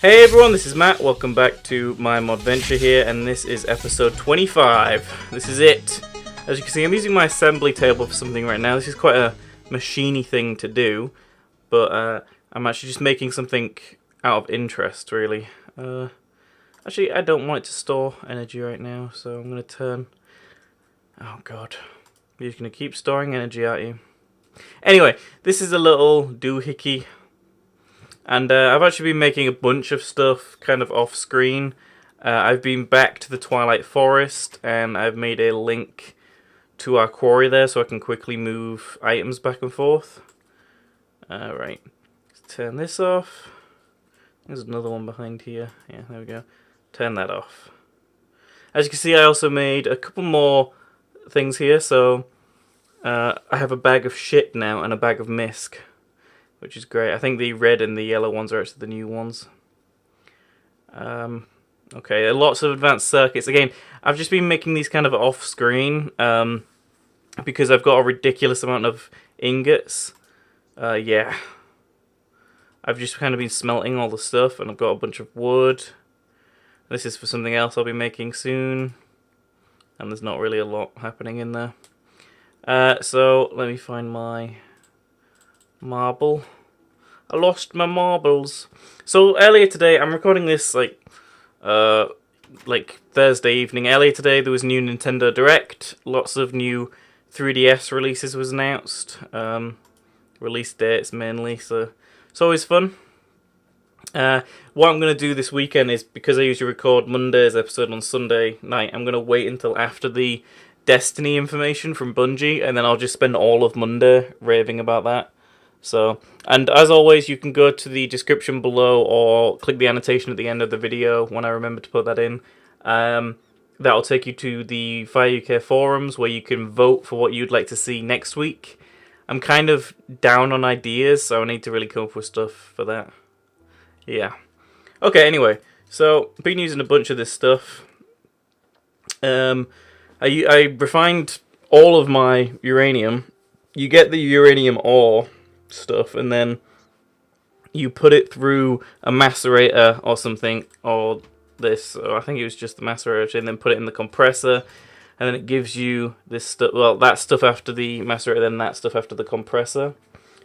Hey everyone, this is Matt. Welcome back to my Modventure here, and this is episode 25. This is it. As you can see, I'm using my assembly table for something right now. This is quite a machiney thing to do, but I'm actually just making something out of interest, really. Actually, I don't want it to store energy right now, so I'm going to turn... Oh god. You're just going to keep storing energy, aren't you? Anyway, this is a little doohickey. And I've actually been making a bunch of stuff kind of off screen. I've been back to the Twilight Forest and I've made a link to our quarry there so I can quickly move items back and forth. Right, let's turn this off. There's another one behind here. Yeah, there we go. Turn that off. As you can see, I also made a couple more things here. So I have a bag of shit now and a bag of misc, which is great. I think the red and the yellow ones are actually the new ones. Okay, lots of advanced circuits. Again, I've just been making these kind of off-screen because I've got a ridiculous amount of ingots. Yeah. I've just kind of been smelting all the stuff, and I've got a bunch of wood. This is for something else I'll be making soon. And there's not really a lot happening in there. So, let me find my... marble. I lost my marbles. So earlier today, I'm recording this like Thursday evening. Earlier today there was new Nintendo Direct. Lots of new 3DS releases was announced. Release dates mainly, so it's always fun. What I'm going to do this weekend is, because I usually record Monday's episode on Sunday night, I'm going to wait until after the Destiny information from Bungie, and then I'll just spend all of Monday raving about that. So, and as always, you can go to the description below or click the annotation at the end of the video when I remember to put that in. That'll take you to the Fire UK forums where you can vote for what you'd like to see next week. I'm kind of down on ideas, so I need to really come up with stuff for that. Yeah. Okay, so I've been using a bunch of this stuff. I refined all of my uranium. You get the uranium ore stuff, and then you put it through a macerator or something, or this, or I think it was just the macerator, and then put it in the compressor, and then it gives you this stuff, well, that stuff after the macerator, then that stuff after the compressor.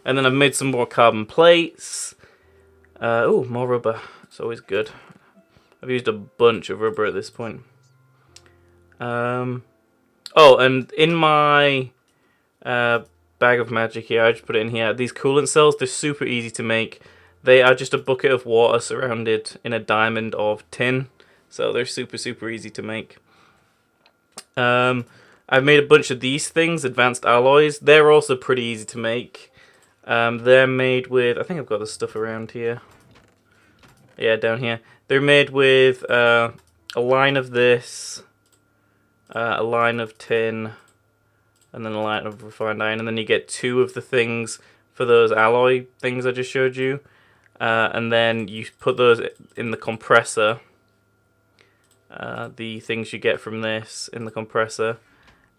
And then I've made some more carbon plates. Oh, more rubber. It's always good. I've used a bunch of rubber at this point. Oh, and in my bag of magic here, I just put it in here. These coolant cells, they're super easy to make. They are just a bucket of water surrounded in a diamond of tin. So they're super easy to make. I've made a bunch of these things, advanced alloys. They're also pretty easy to make. They're made with, I think I've got the stuff around here. Yeah, down here. They're made with a line of this, a line of tin, and then a line of refined iron, and then you get two of the things for those alloy things I just showed you, and then you put those in the compressor, the things you get from this in the compressor,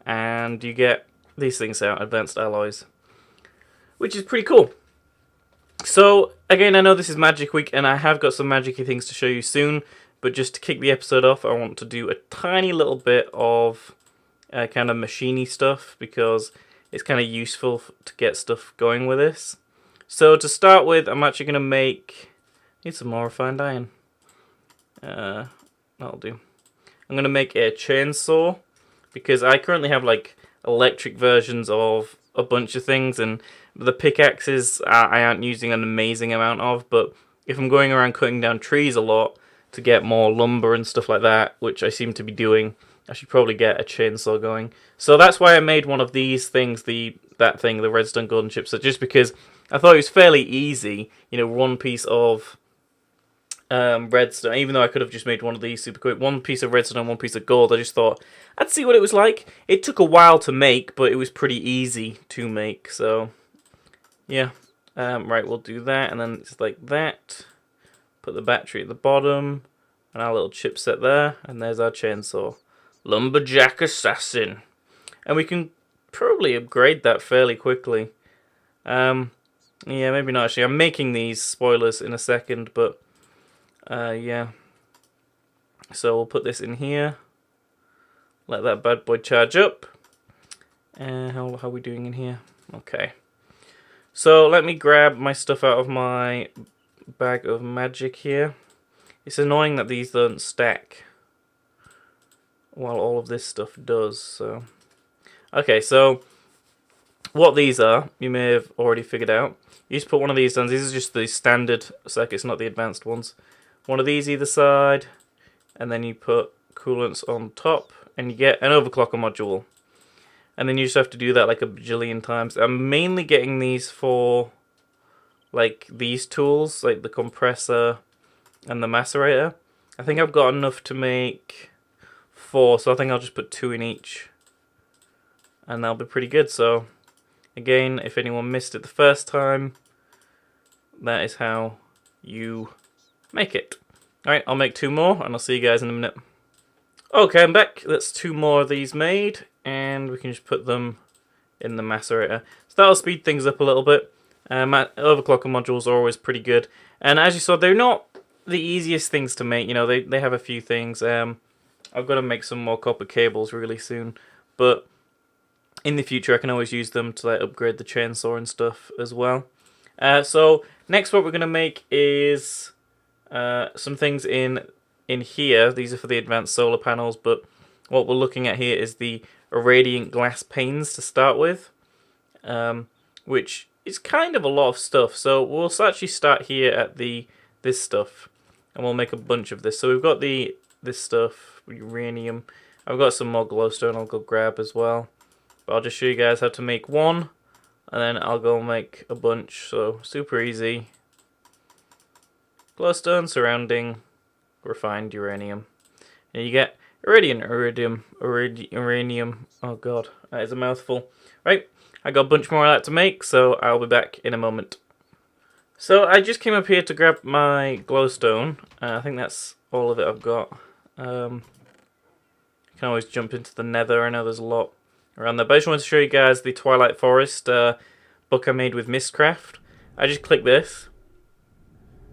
and you get these things out, advanced alloys, which is pretty cool. So, again, I know this is Magic Week, and I have got some magic-y things to show you soon, but just to kick the episode off, I want to do a tiny little bit of kind of machiney stuff, because it's kind of useful to get stuff going with this. So to start with, I'm actually going to need some more refined iron. That'll do. I'm going to make a chainsaw, because I currently have like electric versions of a bunch of things, and the pickaxes I aren't using an amazing amount of, but if I'm going around cutting down trees a lot to get more lumber and stuff like that, which I seem to be doing, I should probably get a chainsaw going. So that's why I made one of these things, the redstone golden chipset, just because I thought it was fairly easy. You know, one piece of redstone, even though I could have just made one of these super quick. One piece of redstone, one piece of gold. I just thought I'd see what it was like. It took a while to make, but it was pretty easy to make. So, yeah. Right, we'll do that, and then it's like that. Put the battery at the bottom, and our little chipset there, and there's our chainsaw. Lumberjack Assassin. And we can probably upgrade that fairly quickly. Yeah, maybe not actually. I'm making these spoilers in a second, but Yeah. So we'll put this in here. Let that bad boy charge up. And how are we doing in here? Okay. So let me grab my stuff out of my bag of magic here. It's annoying that these don't stack while all of this stuff does. So, okay, so what these are, you may have already figured out. You just put one of these on. These are just the standard circuits, not the advanced ones. One of these either side, and then you put coolants on top, and you get an overclocker module. And then you just have to do that like a bajillion times. I'm mainly getting these for like these tools, like the compressor and the macerator. I think I've got enough to make 4, so I think I'll just put 2 in each. And that'll be pretty good. So again, if anyone missed it the first time, that is how you make it. Alright, I'll make 2 more and I'll see you guys in a minute. Okay, I'm back. That's 2 more of these made, and we can just put them in the macerator. So that'll speed things up a little bit. Overclocker modules are always pretty good. And as you saw, they're not the easiest things to make. You know, they have a few things. I've got to make some more copper cables really soon. But in the future, I can always use them to like, upgrade the chainsaw and stuff as well. So next what we're going to make is some things in here. These are for the advanced solar panels, but what we're looking at here is the irradiant glass panes to start with, which is kind of a lot of stuff. So we'll actually start here at this stuff, and we'll make a bunch of this. So we've got this stuff, uranium. I've got some more glowstone I'll go grab as well, but I'll just show you guys how to make one, and then I'll go make a bunch. So super easy. Glowstone surrounding refined uranium, and you get uranium. Oh god, that is a mouthful. Right, I got a bunch more of that to make, so I'll be back in a moment. So I just came up here to grab my glowstone. I think that's all of it I've got. You can always jump into the nether. I know there's a lot around there, but I just wanted to show you guys the Twilight Forest book I made with Mistcraft. I just click this.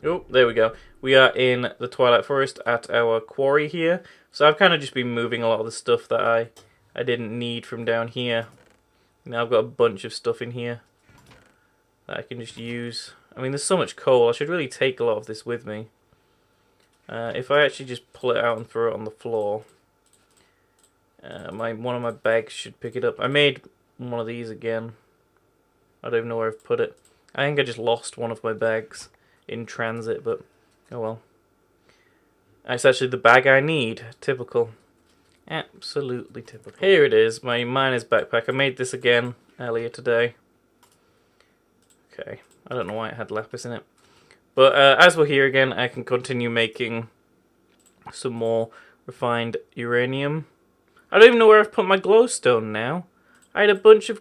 Oh, there we go. We are in the Twilight Forest at our quarry here. So I've kind of just been moving a lot of the stuff that I didn't need from down here. Now I've got a bunch of stuff in here that I can just use. I mean, there's so much coal. I should really take a lot of this with me. If I actually just pull it out and throw it on the floor, one of my bags should pick it up. I made one of these again. I don't even know where I've put it. I think I just lost one of my bags in transit, but oh well. It's actually the bag I need. Typical. Absolutely typical. Here it is, my miner's backpack. I made this again earlier today. Okay, I don't know why it had lapis in it. But as we're here again, I can continue making some more refined uranium. I don't even know where I've put my glowstone now. I had a bunch of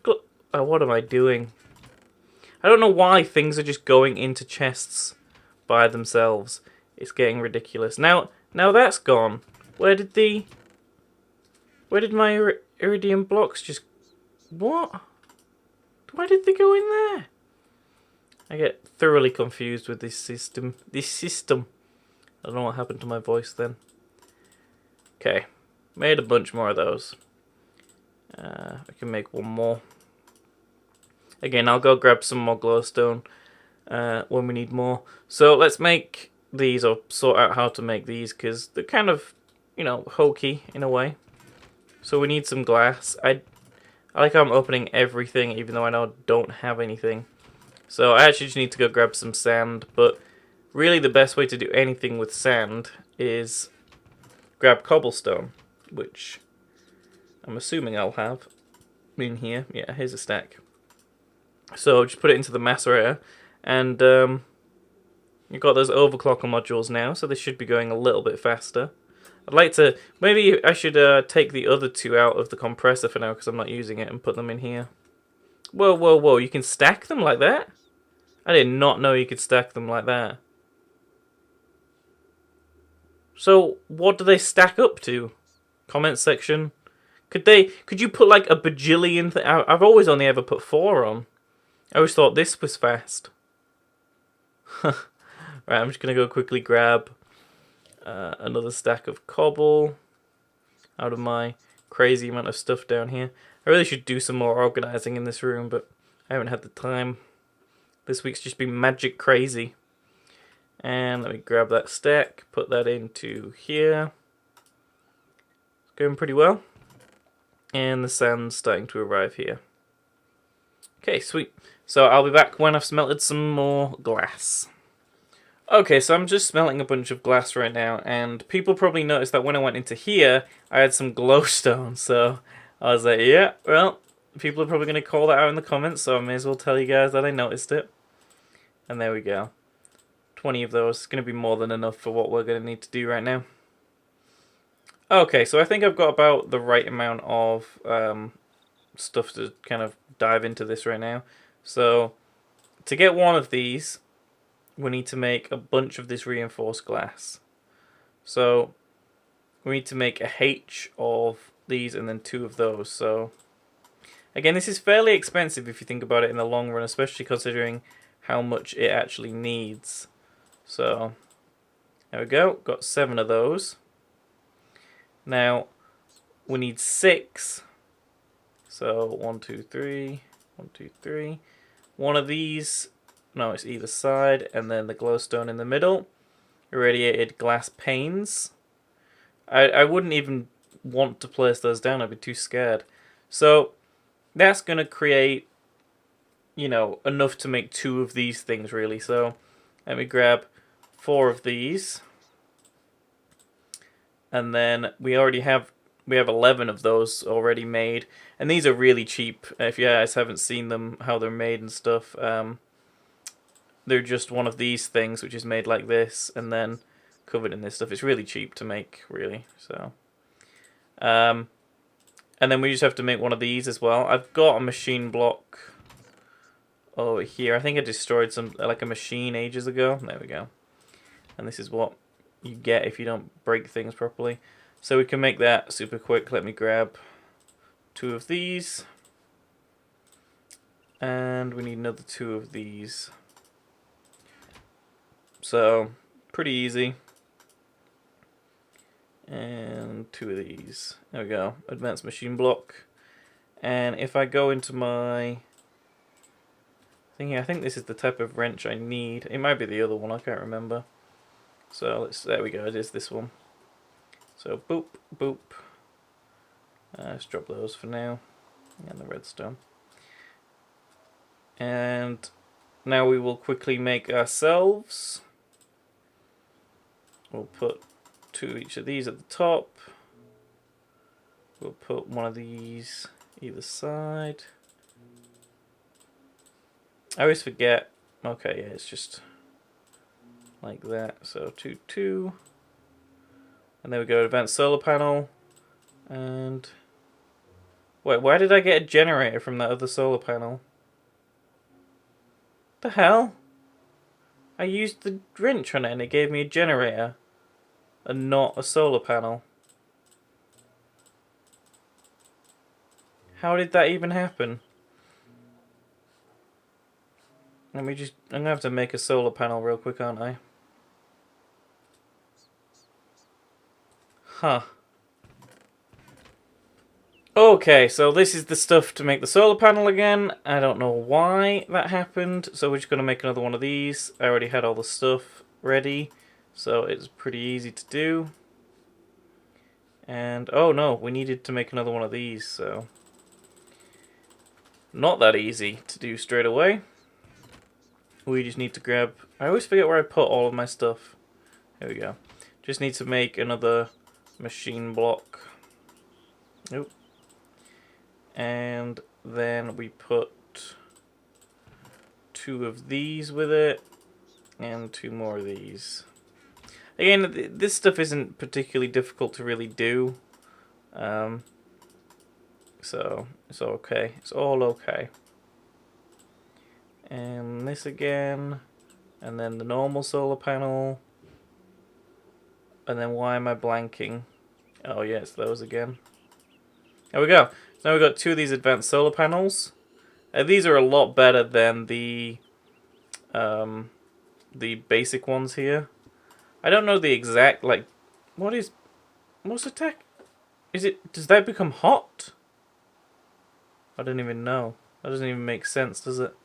oh, what am I doing? I don't know why things are just going into chests by themselves. It's getting ridiculous. Now that's gone. Where did my iridium blocks just... What? Why did they go in there? I get thoroughly confused with this system. I don't know what happened to my voice then. Okay. Made a bunch more of those. I can make one more. Again, I'll go grab some more glowstone when we need more. So let's make these, or sort out how to make these, because they're kind of, you know, hokey in a way. So we need some glass. I like how I'm opening everything, even though I now don't have anything. So I actually just need to go grab some sand, but really the best way to do anything with sand is grab cobblestone, which I'm assuming I'll have in here. Yeah, here's a stack. So just put it into the macerator, and you've got those overclocker modules now, so they should be going a little bit faster. I'd like to, maybe I should take the other 2 out of the compressor for now, because I'm not using it, and put them in here. Whoa, whoa, whoa, you can stack them like that? I did not know you could stack them like that. So, what do they stack up to? Comment section. Could you put like a bajillion I've always only ever put 4 on. I always thought this was fast. Right, I'm just going to go quickly grab Another stack of cobble out of my crazy amount of stuff down here. I really should do some more organizing in this room, but I haven't had the time. This week's just been magic crazy. And let me grab that stack, put that into here. It's going pretty well. And the sand's starting to arrive here. Okay, sweet. So I'll be back when I've smelted some more glass. Okay, so I'm just smelting a bunch of glass right now, and people probably noticed that when I went into here, I had some glowstone, so I was like, yeah, well, people are probably going to call that out in the comments, so I may as well tell you guys that I noticed it. And there we go. 20 of those. It's going to be more than enough for what we're going to need to do right now. Okay, so I think I've got about the right amount of stuff to kind of dive into this right now. So, to get one of these, we need to make a bunch of this reinforced glass. So, we need to make a H of these and then 2 of those. So, again, this is fairly expensive if you think about it in the long run, especially considering how much it actually needs. So, there we go. Got 7 of those. Now, we need 6. So, 1, 2, 3. 1, 2, 3. One of these. No, it's either side, and then the glowstone in the middle. Irradiated glass panes. I wouldn't even want to place those down, I'd be too scared. So, that's going to create, you know, enough to make 2 of these things, really. So, let me grab 4 of these. And then we have 11 of those already made. And these are really cheap. If you guys haven't seen them, how they're made and stuff, they're just one of these things, which is made like this, and then covered in this stuff. It's really cheap to make, really. So, and then we just have to make one of these as well. I've got a machine block over here. I think I destroyed a machine ages ago. There we go. And this is what you get if you don't break things properly. So we can make that super quick. Let me grab 2 of these. And we need another 2 of these. So, pretty easy. And 2 of these. There we go. Advanced machine block. And if I go into my thingy, I think this is the type of wrench I need. It might be the other one, I can't remember. So, there we go, it is this one. So, boop, boop. Let's drop those for now. And the redstone. And now we will quickly make ourselves. We'll put 2 each of these at the top. We'll put one of these either side. I always forget. Okay, yeah, it's just like that. So 2, 2. And there we go, advanced solar panel. And wait, why did I get a generator from that other solar panel? The hell? I used the wrench on it and it gave me a generator and not a solar panel. How did that even happen? I'm gonna have to make a solar panel real quick, aren't I? Huh. Okay, so this is the stuff to make the solar panel again. I don't know why that happened, so we're just going to make another one of these. I already had all the stuff ready, so it's pretty easy to do. And, oh no, we needed to make another one of these, so not that easy to do straight away. We just need to grab, I always forget where I put all of my stuff. There we go. Just need to make another machine block. Nope. And then we put 2 of these with it, and 2 more of these. Again, this stuff isn't particularly difficult to really do, so it's okay. It's all okay. And this again, and then the normal solar panel, and then why am I blanking? Oh yeah, it's those again. There we go. So now we've got 2 of these advanced solar panels. These are a lot better than the basic ones here. I don't know the exact What's attack? Does that become hot? I don't even know. That doesn't even make sense, does it?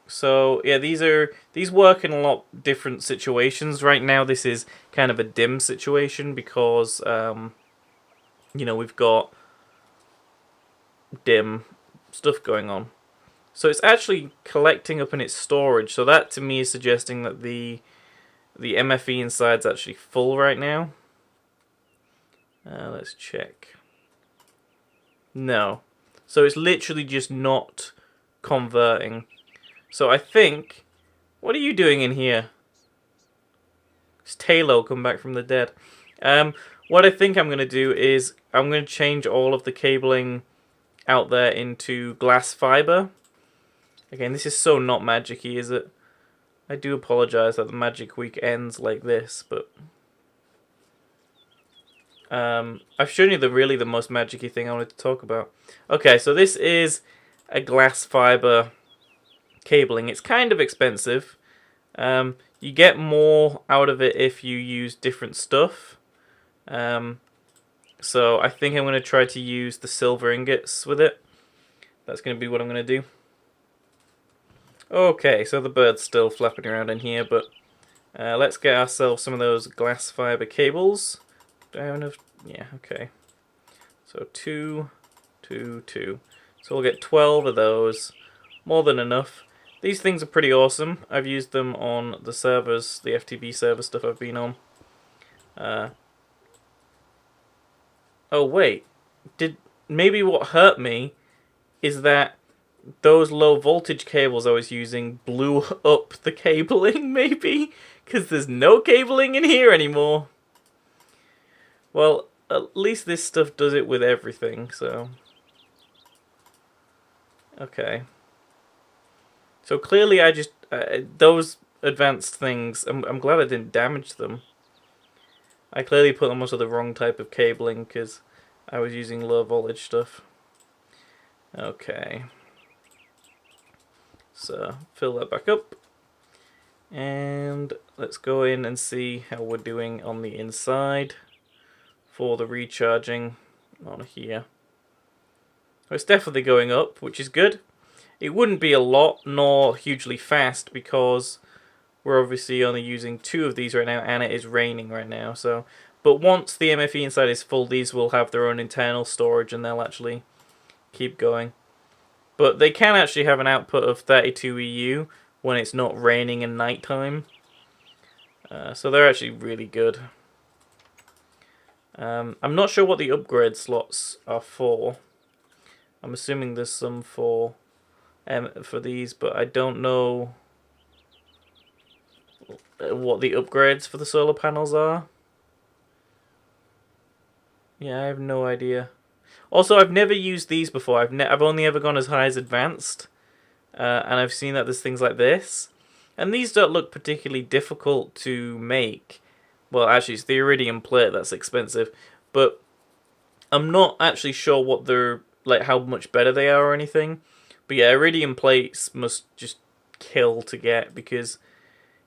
So yeah, these work in a lot different situations. Right now, this is kind of a dim situation because we've got dim stuff going on. So it's actually collecting up in its storage. So that to me is suggesting that the MFE inside is actually full right now. Let's check. No. So it's literally just not converting. So I think... What are you doing in here? It's Talo come back from the dead. What I think I'm going to do is I'm going to change all of the cabling out there into glass fiber. Again, this is so not magic-y, is it? I do apologise that the magic week ends like this, but... I've shown you the most magic-y thing I wanted to talk about. Okay, so this is a glass fiber cabling. It's kind of expensive. You get more out of it if you use different stuff. So I think I'm going to try to use the silver ingots with it. That's going to be what I'm going to do. Okay, so the bird's still flapping around in here, but let's get ourselves some of those glass fiber cables. Do I have enough? Yeah, okay. So 2, 2, 2. So we'll get 12 of those. More than enough. These things are pretty awesome. I've used them on the servers, the FTB server stuff I've been on. Oh wait, maybe what hurt me is that those low voltage cables I was using blew up the cabling, maybe? Because there's no cabling in here anymore. Well, at least this stuff does it with everything, so... Okay. So clearly I just... those advanced things, I'm glad I didn't damage them. I clearly put them onto the wrong type of cabling because I was using low voltage stuff. Okay. So, fill that back up. And let's go in and see how we're doing on the inside for the recharging on here. It's definitely going up, which is good. It wouldn't be a lot, nor hugely fast, because we're obviously only using 2 of these right now, and it is raining right now. So, but once the MFE inside is full, these will have their own internal storage, and they'll actually keep going. But they can actually have an output of 32 EU when it's not raining and nighttime. So they're actually really good. I'm not sure what the upgrade slots are for. I'm assuming there's some for these, but I don't know what the upgrades for the solar panels are. Yeah, I have no idea. Also, I've never used these before. I've only ever gone as high as advanced, and I've seen that there's things like this, and these don't look particularly difficult to make. Well, actually, it's the iridium plate that's expensive, but I'm not actually sure what they're like, how much better they are or anything. But yeah, iridium plates must just kill to get, because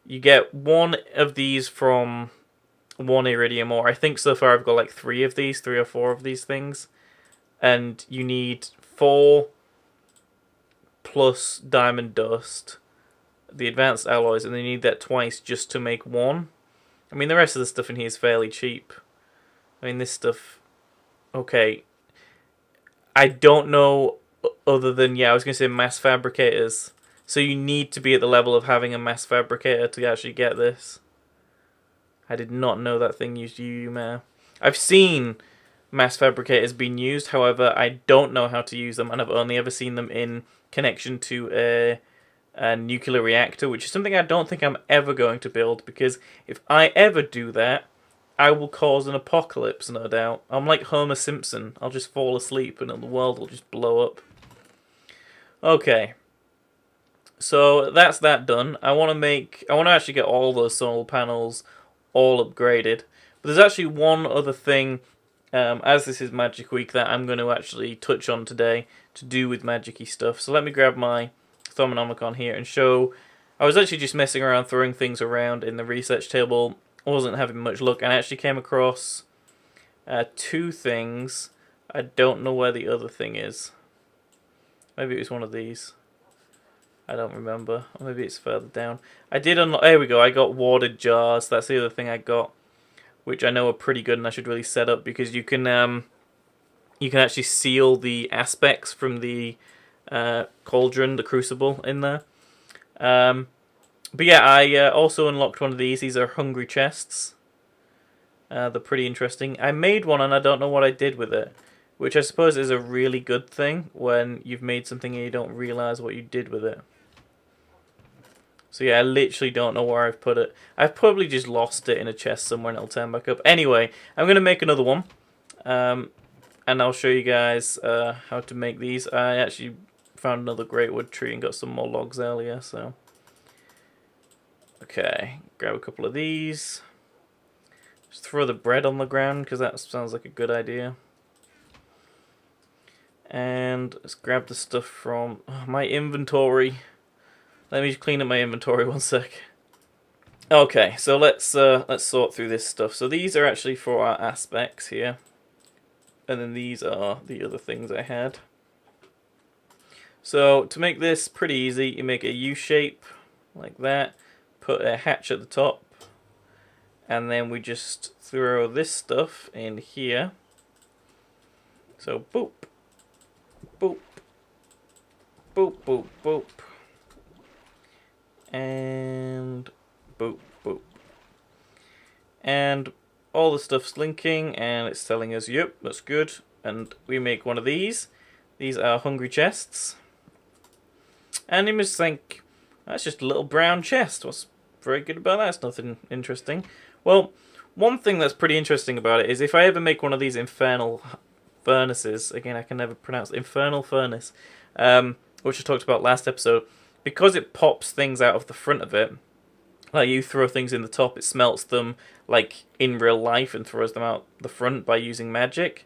you get 1 of these from 1 iridium ore. I think so far I've got like 3 of these, 3 or 4 of these things. And you need 4 plus diamond dust, the advanced alloys, and then you need that twice just to make 1. I mean, the rest of the stuff in here is fairly cheap. I mean, this stuff... Okay. I don't know other than, yeah, I was going to say mass fabricators. So you need to be at the level of having a mass fabricator to actually get this. I did not know that thing used UU. I've seen mass fabricators being used, however, I don't know how to use them, and I've only ever seen them in connection to a nuclear reactor, which is something I don't think I'm ever going to build, because if I ever do that, I will cause an apocalypse, no doubt. I'm like Homer Simpson. I'll just fall asleep and the world will just blow up. Okay. So that's that done. I want to actually get all those solar panels all upgraded. But there's actually one other thing, as this is Magic Week, that I'm going to actually touch on today to do with magic-y stuff. So let me grab my Thaumonomicon here and show I was actually just messing around, throwing things around in the research table. I wasn't having much luck, and I actually came across 2 things. I don't know where the other thing is. Maybe it was one of these. I don't remember. Or maybe it's further down. I did unlock... There we go. I got warded jars. That's the other thing I got, which I know are pretty good, and I should really set up, because you can actually seal the aspects from the cauldron, the crucible in there. But yeah, I also unlocked one of these. These are hungry chests. They're pretty interesting. I made one and I don't know what I did with it, which I suppose is a really good thing when you've made something and you don't realise what you did with it. So yeah, I literally don't know where I've put it. I've probably just lost it in a chest somewhere and it'll turn back up. Anyway, I'm going to make another one. And I'll show you guys how to make these. I actually found another great wood tree and got some more logs earlier, so... Okay, grab a couple of these. Just throw the bread on the ground, because that sounds like a good idea. And let's grab the stuff from my inventory. Let me just clean up my inventory 1 sec. Okay, so let's sort through this stuff. So these are actually for our aspects here. And then these are the other things I had. So to make this pretty easy, you make a U shape like that. Put a hatch at the top. And then we just throw this stuff in here. So boop. Boop. Boop, boop, boop. And boop, boop. And all the stuff's linking and it's telling us, yep, that's good. And we make one of these. These are hungry chests. And you must think, that's just a little brown chest. What's very good about that? It's nothing interesting. Well, one thing that's pretty interesting about it is if I ever make one of these infernal furnaces, again I can never pronounce infernal furnace, which I talked about last episode, because it pops things out of the front of it, like you throw things in the top, it smelts them like in real life and throws them out the front by using magic.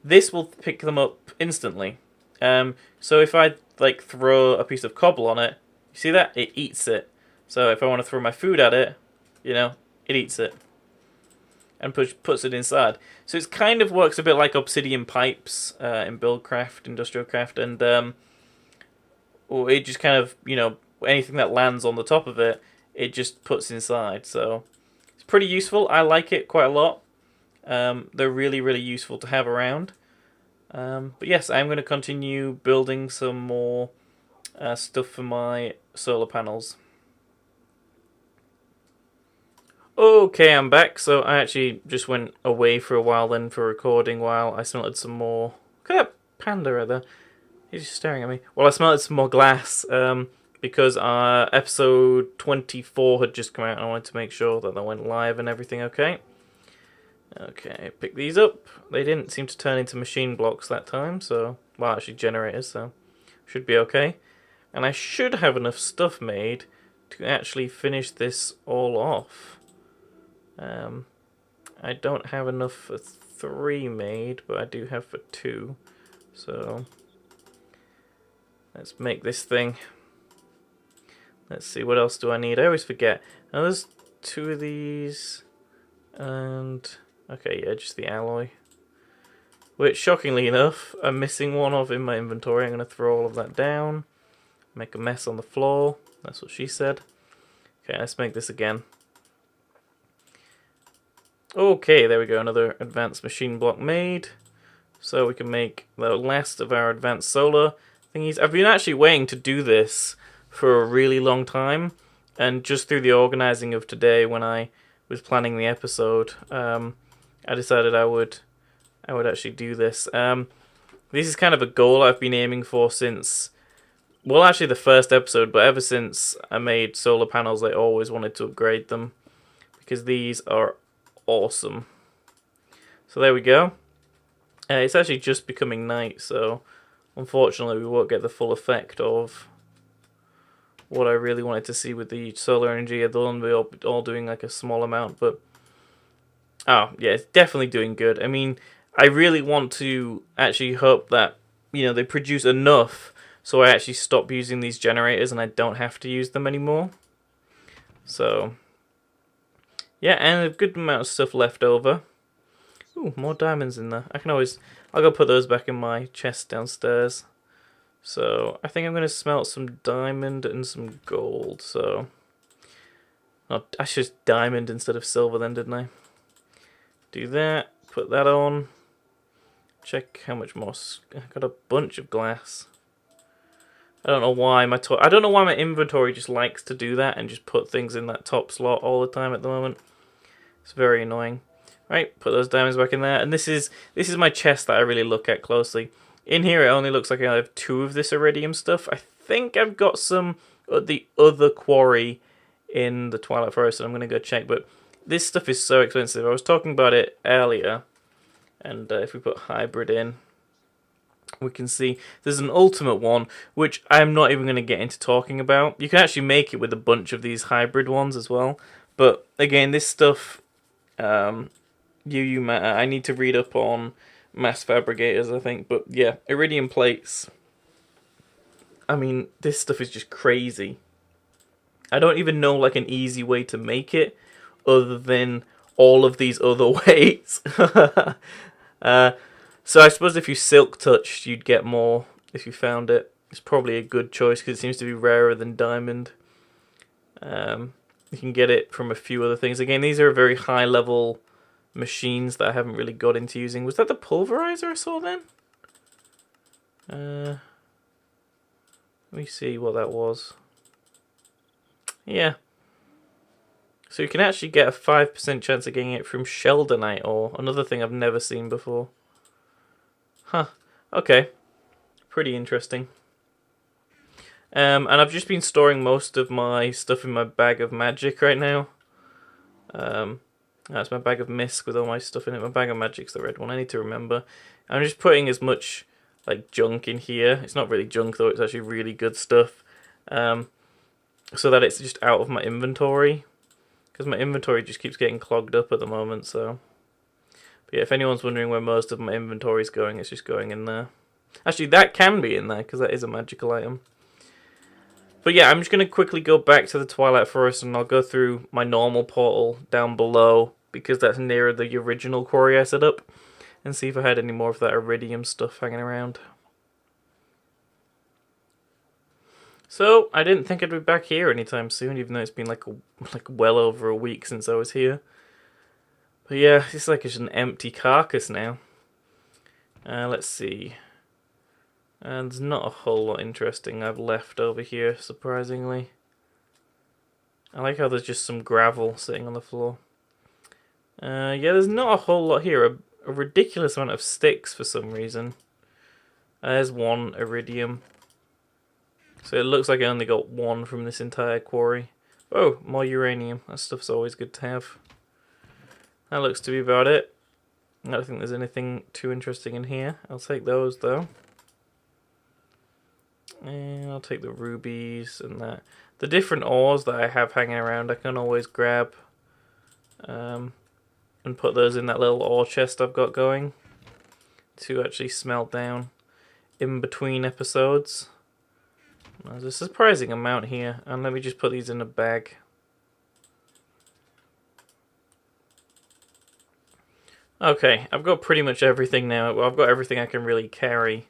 This will pick them up instantly. So if I like throw a piece of cobble on it, you see that? It eats it. So if I want to throw my food at it, you know, it eats it and puts it inside. So it kind of works a bit like obsidian pipes in Buildcraft, Industrial Craft, and it just kind of, you know, anything that lands on the top of it, it just puts inside. So it's pretty useful. I like it quite a lot. They're really, really useful to have around. But yes, I'm going to continue building some more stuff for my solar panels. Okay, I'm back. So I actually just went away for a while then for recording while I smelted some more... Look at that panda right there. He's just staring at me. Well, I smelted some more glass because episode 24 had just come out and I wanted to make sure that went live and everything okay. Okay, pick these up. They didn't seem to turn into machine blocks that time, so... Well, actually generators, so... Should be okay. And I should have enough stuff made to actually finish this all off. I don't have enough for 3 made, but I do have for 2. So... Let's make this thing. Let's see, what else do I need? I always forget. Now there's 2 of these... And... Okay, yeah, just the alloy. Which, shockingly enough, I'm missing one of in my inventory. I'm going to throw all of that down. Make a mess on the floor. That's what she said. Okay, let's make this again. Okay, there we go. Another advanced machine block made. So we can make the last of our advanced solar thingies. I've been actually waiting to do this for a really long time. And just through the organising of today, when I was planning the episode... I decided I would actually do this. This is kind of a goal I've been aiming for since, well, actually the first episode, but ever since I made solar panels, I always wanted to upgrade them because these are awesome. So there we go. It's actually just becoming night, so unfortunately we won't get the full effect of what I really wanted to see with the solar energy. They'll only be all doing like a small amount, but oh, yeah, it's definitely doing good. I mean, I really want to actually hope that, you know, they produce enough so I actually stop using these generators and I don't have to use them anymore. So yeah, and a good amount of stuff left over. Ooh, more diamonds in there. I'll go put those back in my chest downstairs. So I think I'm going to smelt some diamond and some gold. So I should diamond instead of silver then, didn't I? Do that, put that on. Check how much more. I got a bunch of glass. I don't know why my inventory just likes to do that and just put things in that top slot all the time at the moment. It's very annoying. Right, put those diamonds back in there, and this is my chest that I really look at closely. In here, it only looks like I have 2 of this iridium stuff. I think I've got some of the other quarry in the Twilight Forest, and I'm gonna go check. But this stuff is so expensive. I was talking about it earlier, and if we put hybrid in, we can see there's an ultimate one, which I'm not even going to get into talking about. You can actually make it with a bunch of these hybrid ones as well. But again, this stuff, I need to read up on mass fabricators, I think. But yeah, iridium plates. I mean, this stuff is just crazy. I don't even know like an easy way to make it, other than all of these other ways. So I suppose if you silk touched, you'd get more if you found it. It's probably a good choice because it seems to be rarer than diamond. You can get it from a few other things. Again, these are very high level machines that I haven't really got into using. Was that the pulverizer I saw then? Let me see what that was. Yeah. So you can actually get a 5% chance of getting it from sheldonite ore, another thing I've never seen before. Huh. Okay. Pretty interesting. And I've just been storing most of my stuff in my bag of magic right now. That's my bag of mist with all my stuff in it. My bag of magic's the red one. I need to remember. I'm just putting as much like junk in here. It's not really junk though. It's actually really good stuff. So that it's just out of my inventory. Because my inventory just keeps getting clogged up at the moment, so... But yeah, if anyone's wondering where most of my inventory is going, it's just going in there. Actually, that can be in there, because that is a magical item. But yeah, I'm just going to quickly go back to the Twilight Forest, and I'll go through my normal portal down below, because that's nearer the original quarry I set up, and see if I had any more of that iridium stuff hanging around. So, I didn't think I'd be back here anytime soon, even though it's been like well over a week since I was here. But yeah, it's like it's an empty carcass now. Let's see. And there's not a whole lot interesting I've left over here, surprisingly. I like how there's just some gravel sitting on the floor. Yeah, there's not a whole lot here. A ridiculous amount of sticks for some reason. There's one iridium. So it looks like I only got 1 from this entire quarry. Oh, more uranium. That stuff's always good to have. That looks to be about it. I don't think there's anything too interesting in here. I'll take those though. And I'll take the rubies and that. The different ores that I have hanging around I can always grab. And put those in that little ore chest I've got going. To actually smelt down in between episodes. There's a surprising amount here, and let me just put these in a bag. Okay, I've got pretty much everything now. Well, I've got everything I can really carry.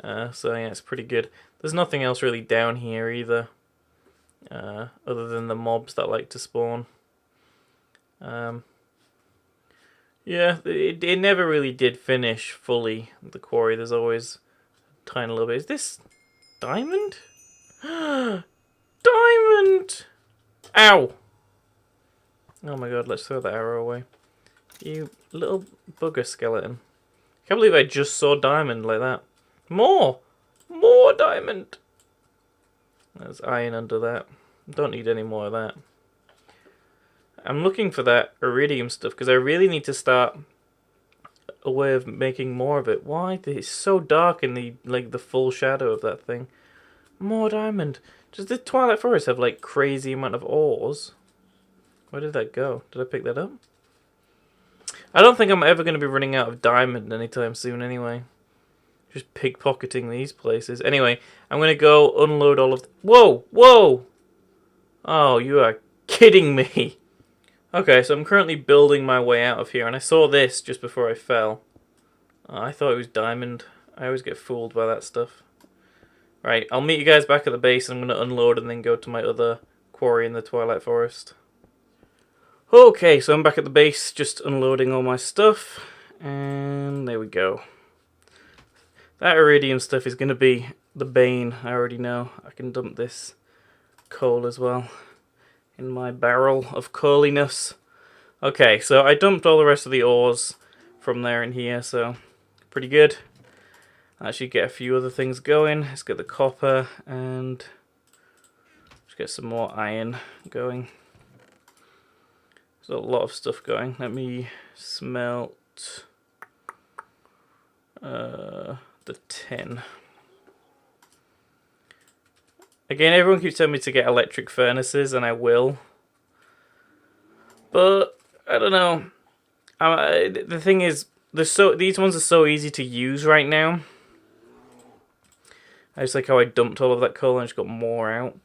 So yeah, it's pretty good. There's nothing else really down here either. Other than the mobs that like to spawn. Yeah, it never really did finish fully, the quarry. There's always a tiny little bit. Is this... diamond? Diamond! Ow! Oh my god, let's throw that arrow away. You little bugger skeleton. I can't believe I just saw diamond like that. More! More diamond! There's iron under that. Don't need any more of that. I'm looking for that iridium stuff because I really need to start a way of making more of it. Why? It's so dark in the full shadow of that thing. More diamond. Does the Twilight Forest have like crazy amount of ores? Where did that go? Did I pick that up? I don't think I'm ever going to be running out of diamond anytime soon anyway. Just pickpocketing these places. Anyway, I'm going to go unload all of... Whoa! Whoa! Oh, you are kidding me. Okay, so I'm currently building my way out of here, and I saw this just before I fell. Oh, I thought it was diamond. I always get fooled by that stuff. Right, I'll meet you guys back at the base, and I'm going to unload and then go to my other quarry in the Twilight Forest. Okay, so I'm back at the base, just unloading all my stuff, and there we go. That iridium stuff is going to be the bane, I already know. I can dump this coal as well in my barrel of coaliness. Okay, so I dumped all the rest of the ores from there in here, so pretty good. I should get a few other things going. Let's get the copper and let's get some more iron going. There's a lot of stuff going. Let me smelt the tin. Again, everyone keeps telling me to get electric furnaces, and I will. But I don't know. The thing is, these ones are so easy to use right now. I just like how I dumped all of that coal and just got more out.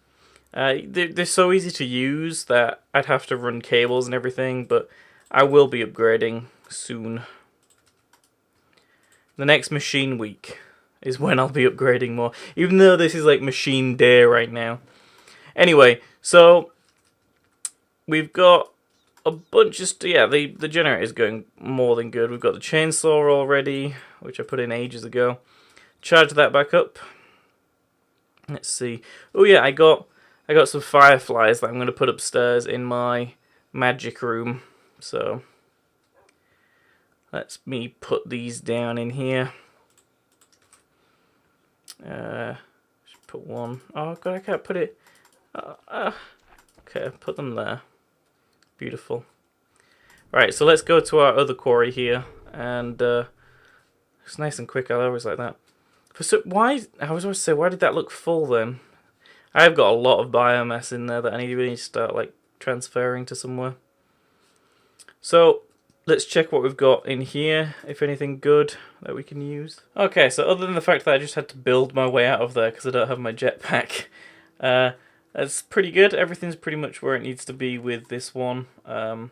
They're so easy to use that I'd have to run cables and everything, but I will be upgrading soon. The next machine week is when I'll be upgrading more, even though this is like machine day right now. Anyway, so we've got a bunch of the generator is going more than good. We've got the chainsaw already, which I put in ages ago. Charge that back up. Let's see. Oh yeah, I got some fireflies that I'm going to put upstairs in my magic room. So let me put these down in here. Should put one. Oh god, I can't put it. Okay, put them there. Beautiful. Right, so let's go to our other quarry here, and it's nice and quick. I always like that. Why did that look full then? I've got a lot of biomass in there that I really need to start like transferring to somewhere. So let's check what we've got in here, if anything good that we can use. Okay, so other than the fact that I just had to build my way out of there because I don't have my jetpack, that's pretty good. Everything's pretty much where it needs to be with this one. I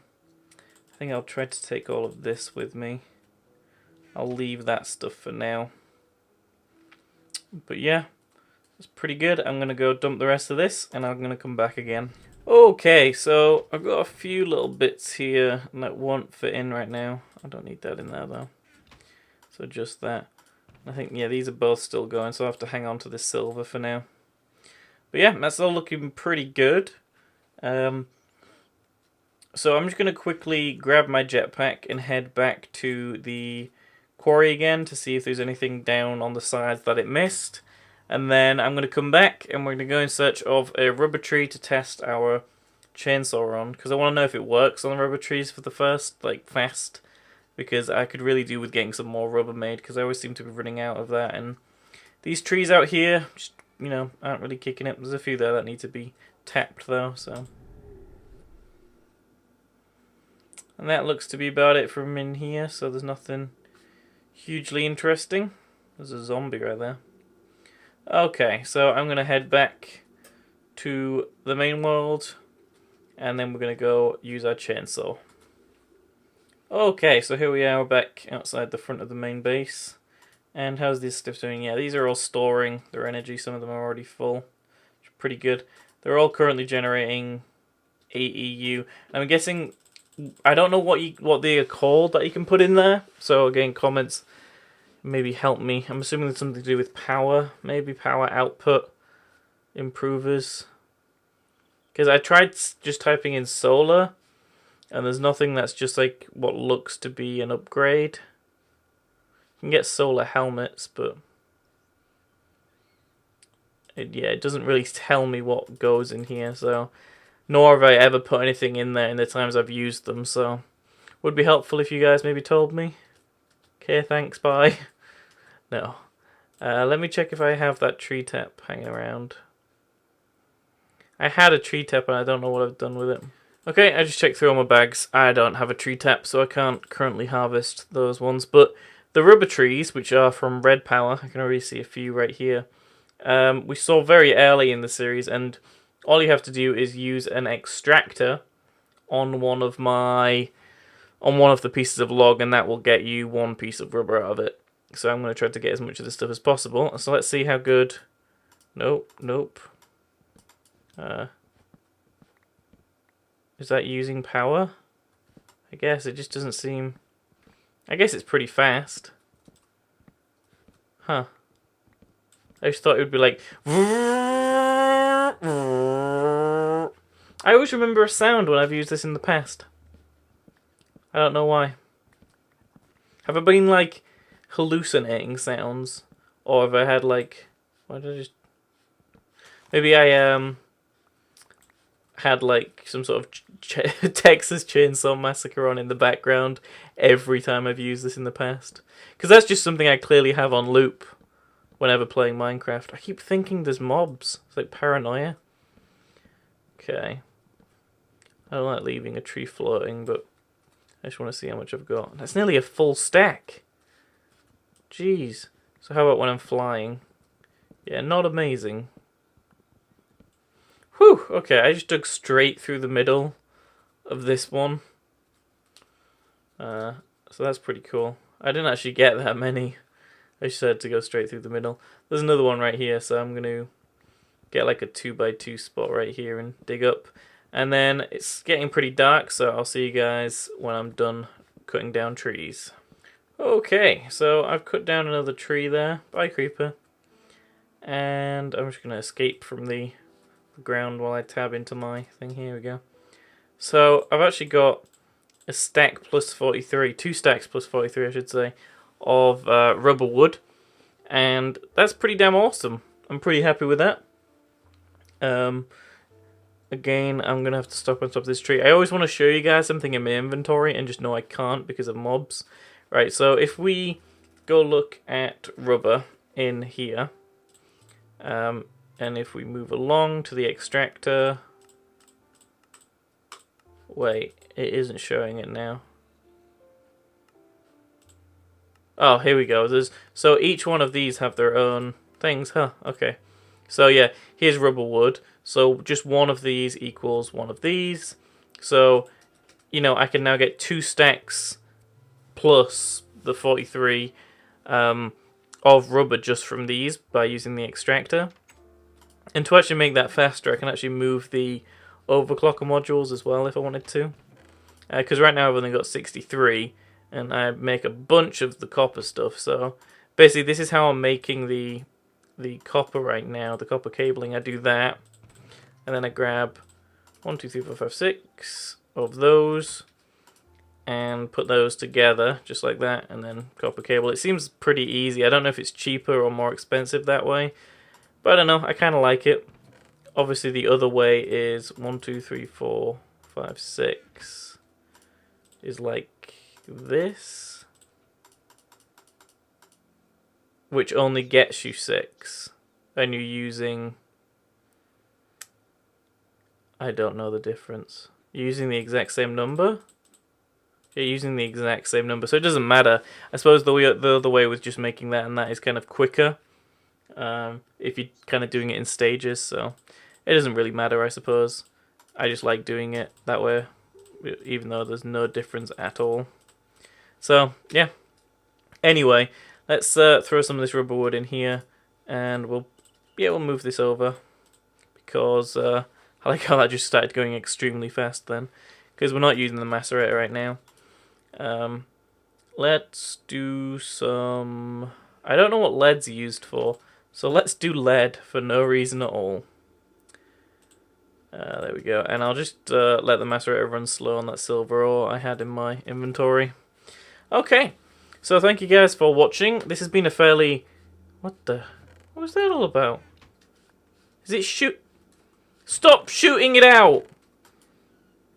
think I'll try to take all of this with me. I'll leave that stuff for now. But yeah, it's pretty good. I'm going to go dump the rest of this, and I'm going to come back again. Okay, so I've got a few little bits here that won't fit in right now. I don't need that in there though. So just that. I think, yeah, these are both still going, so I'll have to hang on to this silver for now. But yeah, that's all looking pretty good. So I'm just going to quickly grab my jetpack and head back to the quarry again to see if there's anything down on the sides that it missed. And then I'm going to come back and we're going to go in search of a rubber tree to test our chainsaw on. Because I want to know if it works on the rubber trees for the first, like, fast. Because I could really do with getting some more rubber made, because I always seem to be running out of that. And these trees out here, just, you know, aren't really kicking it. There's a few there that need to be tapped though, so. And that looks to be about it from in here, so there's nothing hugely interesting. There's a zombie right there. Okay, so I'm going to head back to the main world, and then we're going to go use our chainsaw. Okay, so here we are back outside the front of the main base. And how's this stuff doing? Yeah, these are all storing their energy. Some of them are already full, which is pretty good. They're all currently generating 8 EU. I'm guessing, I don't know what they are called that you can put in there. So again, comments maybe help me. I'm assuming there's something to do with power, maybe power output improvers. Because I tried just typing in solar, and there's nothing that's just like what looks to be an upgrade. You can get solar helmets, but it doesn't really tell me what goes in here. So, nor have I ever put anything in there in the times I've used them. So, would be helpful if you guys maybe told me. Okay, thanks, bye. No. Let me check if I have that tree tap hanging around. I had a tree tap and I don't know what I've done with it. Okay, I just checked through all my bags. I don't have a tree tap, so I can't currently harvest those ones. But the rubber trees, which are from Red Power, I can already see a few right here. We saw very early in the series, and all you have to do is use an extractor on one of the pieces of log, and that will get you one piece of rubber out of it. So I'm going to try to get as much of this stuff as possible. So let's see how good. Nope. Is that using power? I guess it just doesn't seem. I guess it's pretty fast. Huh. I just thought it would be like. I always remember a sound when I've used this in the past. I don't know why. Have I been like hallucinating sounds, or have I had like? Why did I just? Maybe I had like some sort of Texas Chainsaw Massacre on in the background every time I've used this in the past. Because that's just something I clearly have on loop whenever playing Minecraft. I keep thinking there's mobs. It's like paranoia. Okay. I don't like leaving a tree floating, but I just want to see how much I've got. That's nearly a full stack. Jeez. So how about when I'm flying? Yeah, not amazing. Whew, okay, I just dug straight through the middle of this one. So that's pretty cool. I didn't actually get that many. I just had to go straight through the middle. There's another one right here, so I'm going to get like a 2x2 spot right here and dig up. And then it's getting pretty dark, so I'll see you guys when I'm done cutting down trees. Okay, so I've cut down another tree there. Bye, creeper. And I'm just going to escape from the ground while I tab into my thing. Here we go. So I've actually got a stack plus 43, 2 stacks plus 43 I should say, of rubber wood, and that's pretty damn awesome. I'm pretty happy with that. Again, I'm gonna have to stop on top of this tree. I always want to show you guys something in my inventory and just know I can't because of mobs. Right, so if we go look at rubber in here, and if we move along to the extractor... Wait, it isn't showing it now. Oh, here we go. So each one of these have their own things, huh? Okay. So yeah, here's rubber wood. So just one of these equals one of these. So, you know, I can now get 2 stacks plus the 43 of rubber just from these by using the extractor. And to actually make that faster, I can actually move the overclocker modules as well if I wanted to. Because right now I've only got 63, and I make a bunch of the copper stuff. So basically this is how I'm making the copper right now, the copper cabling. I do that, and then I grab 1, 2, 3, 4, 5, 6 of those, and put those together just like that, and then copper cable. It seems pretty easy. I don't know if it's cheaper or more expensive that way, but I don't know, I kind of like it. Obviously the other way is 1, 2, 3, 4, 5, 6 is like this, which only gets you 6, and you're using, I don't know the difference. You're using the exact same number? You're using the exact same number, so it doesn't matter. I suppose the other way was just making that, and that is kind of quicker if you're kind of doing it in stages, so it doesn't really matter, I suppose. I just like doing it that way, even though there's no difference at all. So, yeah. Anyway, let's throw some of this rubber wood in here, and we'll move this over, because I like how that just started going extremely fast then, because we're not using the macerator right now. Let's do some... I don't know what lead's used for, so let's do lead for no reason at all. There we go, and I'll just let the macerator run slow on that silver ore I had in my inventory. Okay, so thank you guys for watching. This has been a fairly... What was that all about? Is it shoot... Stop shooting it out!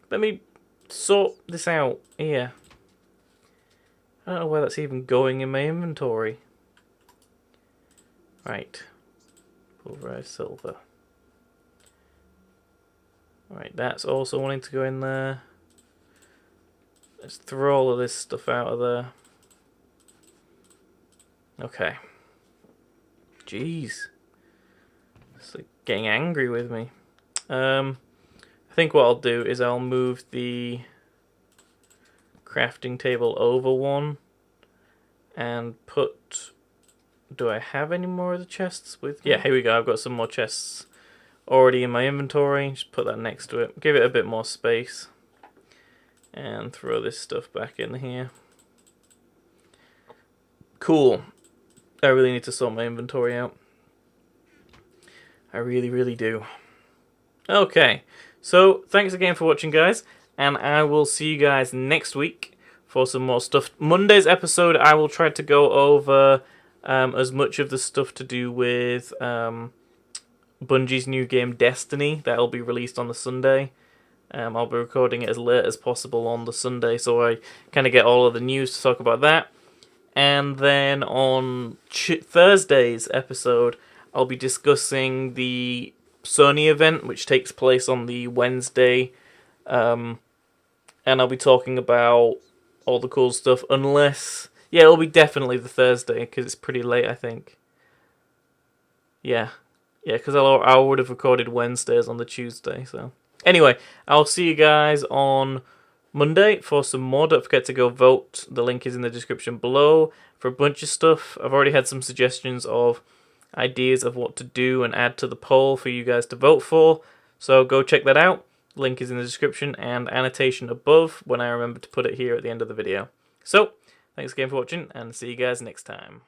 Let me sort this out here. I don't know where that's even going in my inventory. Right. Pulverized silver. Right, that's also wanting to go in there. Let's throw all of this stuff out of there. Okay. Jeez. It's like getting angry with me. I think what I'll do is I'll move the crafting table over one and put... Do I have any more of the chests with me? Yeah, here we go. I've got some more chests already in my inventory. Just put that next to it. Give it a bit more space. And throw this stuff back in here. Cool. I really need to sort my inventory out. I really, really do. Okay. So, thanks again for watching, guys. And I will see you guys next week for some more stuff. Monday's episode, I will try to go over as much of the stuff to do with Bungie's new game, Destiny. That'll be released on the Sunday. I'll be recording it as late as possible on the Sunday, so I kind of get all of the news to talk about that. And then on Thursday's episode, I'll be discussing the Sony event, which takes place on the Wednesday. And I'll be talking about all the cool stuff, unless... Yeah, it'll be definitely the Thursday, because it's pretty late, I think. Yeah, because I would have recorded Wednesdays on the Tuesday, so... Anyway, I'll see you guys on Monday for some more. Don't forget to go vote. The link is in the description below for a bunch of stuff. I've already had some suggestions of ideas of what to do and add to the poll for you guys to vote for. So go check that out. Link is in the description and annotation above when I remember to put it here at the end of the video. So, thanks again for watching and see you guys next time.